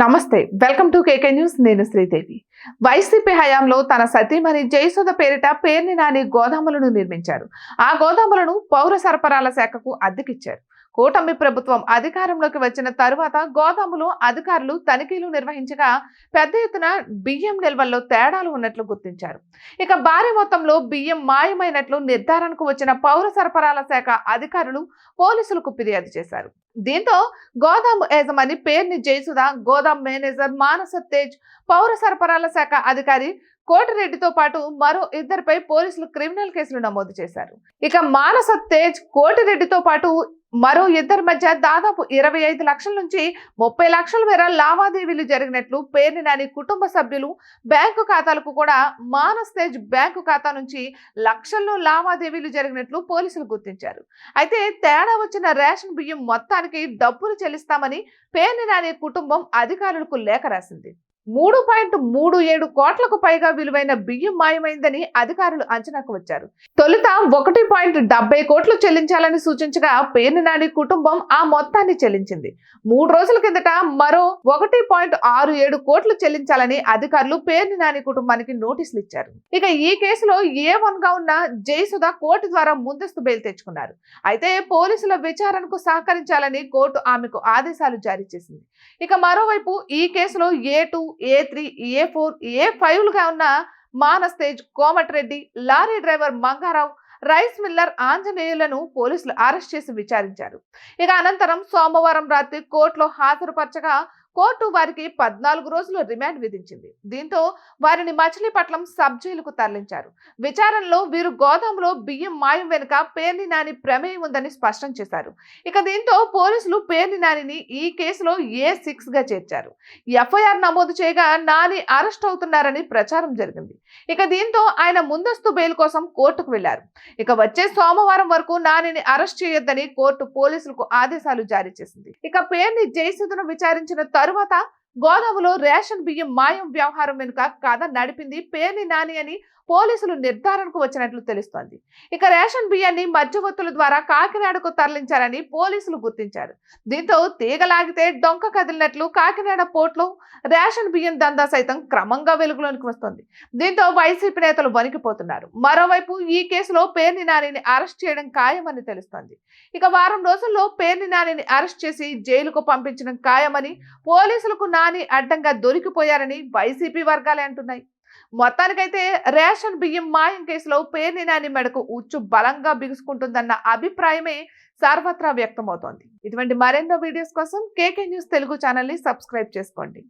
నమస్తే welcome to KK news నేను Sridevi YCP హయాంలో తన సతీమణి జయసుధ పేరిట పేర్ని నాని గోదాములను నిర్మించారు. ఆ గోదాములను పౌర సరఫరాల శాఖకు అద్దెకిచ్చారు. కూటమి ప్రభుత్వం అధికారంలోకి వచ్చిన తరువాత గోదాములు అధికారులు తనిఖీలు నిర్వహించగా పెద్ద ఎత్తున బియ్యం నిల్వల్లో తేడాలు ఉన్నట్లు గుర్తించారు. ఇక భారీ మొత్తంలో బియ్యం మాయమైనట్లు నిర్ధారణకు వచ్చిన పౌర సరఫరాల శాఖ అధికారులు పోలీసులకు ఫిర్యాదు చేశారు. దీంతో గోదాము యజమాని పేర్ని జయసుధ, గోదాం మేనేజర్ మానస తేజ్, పౌర సరఫరాల శాఖ అధికారి కోటిరెడ్డితో పాటు మరో ఇద్దరిపై పోలీసులు క్రిమినల్ కేసులు నమోదు చేశారు. ఇక మానస తేజ్, కోటిరెడ్డితో పాటు మరో ఇద్దరి మధ్య దాదాపు 25 లక్షల నుంచి 30 లక్షల మేర లావాదేవీలు జరిగినట్లు పేర్ని నాని కుటుంబ సభ్యులు బ్యాంకు ఖాతాలకు కూడా మానస్ తేజ్ బ్యాంకు ఖాతా నుంచి లక్షల్లో లావాదేవీలు జరిగినట్లు పోలీసులు గుర్తించారు. అయితే తేడా వచ్చిన రేషన్ బియ్యం మొత్తానికి డబ్బులు చెల్లిస్తామని పేర్ని నాని కుటుంబం అధికారులకు లేఖ రాసింది. 3.37 కోట్లకు పైగా విలువైన బియ్యం మాయమైందని అధికారులు అంచనాకు వచ్చారు. తొలుత 1.70 కోట్లు చెల్లించాలని సూచించగా పేర్ని నాని కుటుంబం ఆ మొత్తాన్ని చెల్లించింది. 3 రోజుల కిందట మరో 1.67 కోట్లు చెల్లించాలని అధికారులు పేర్ని నాని కుటుంబానికి నోటీసులు ఇచ్చారు. ఇక ఈ కేసులో A1 గా ఉన్న జయసుధ కోర్టు ద్వారా ముందస్తు బెయిల్ తెచ్చుకున్నారు. అయితే పోలీసుల విచారణకు సహకరించాలని కోర్టు ఆమెకు ఆదేశాలు జారీ చేసింది. ఇక మరోవైపు ఈ కేసులో A2, A3, A4, A5లుగా ఉన్న Manas Tej, Komatireddy, lorry driver Mangarao, rice miller ఆంజనేయులను పోలీసులు అరెస్ట్ చేసి విచారించారు. ఇక అనంతరం సోమవారం రాత్రి కోర్టులో హాజరుపరచగా కోర్టు వారికి 14 రోజులు రిమాండ్ విధించింది. దీంతో వారిని మచిలీపట్నం సబ్ జైలుకు తరలించారు. విచారణలో వీరు గోదాములో బియ్యం మాయం వెనుక పేర్ని నాని ప్రమేయం ఉందని స్పష్టం చేశారు. ఇక దీంతో పోలీసులు పేర్ని నానిని ఈ కేసులో A6 గా చేర్చారు. FIR నమోదు చేయగా నాని అరెస్ట్ అవుతున్నారని ప్రచారం జరిగింది. ఇక దీంతో ఆయన ముందస్తు బెయిల్ కోసం కోర్టుకు వెళ్లారు. ఇక వచ్చే సోమవారం వరకు నానిని అరెస్ట్ చేయొద్దని కోర్టు పోలీసులకు ఆదేశాలు జారీ చేసింది. ఇక పేర్ని జయసుధను విచారించిన తరువాత గోదాములో రేషన్ బియ్యం మాయం వ్యవహారం వెనుక కథ నడిపింది పేర్ని నాని అని పోలీసులు నిర్ధారణకు వచ్చినట్లు తెలుస్తోంది. ఇక రేషన్ బియ్యాన్ని మధ్యవర్తుల ద్వారా కాకినాడకు తరలించారని పోలీసులు గుర్తించారు. దీంతో తీగలాగితే డొంక కదిలినట్లు కాకినాడ పోర్టులో రేషన్ బియ్యం దందా సైతం క్రమంగా వెలుగులోనికి వస్తోంది. దీంతో వైసీపీ నేతలు వణికిపోతున్నారు. మరోవైపు ఈ కేసులో పేర్ని నానిని అరెస్ట్ చేయడం ఖాయమని తెలుస్తోంది. ఇక వారం రోజుల్లో పేర్ని నానిని అరెస్ట్ చేసి జైలుకు పంపించడం ఖాయమని పోలీసులకు నాని అడ్డంగా దొరికిపోయారని వైసీపీ వర్గాలే అంటున్నాయి. మొత్తానికైతే రేషన్ బియ్యం మాయం కేసులో పేర్ని నాని మెడకు ఉచ్చు బలంగా బిగుసుకుంటుందన్న అభిప్రాయమే సర్వత్రా వ్యక్తమవుతోంది. ఇటువంటి మరెన్నో వీడియోస్ కోసం కేకే న్యూస్ తెలుగు ఛానల్ ని సబ్స్క్రైబ్ చేసుకోండి.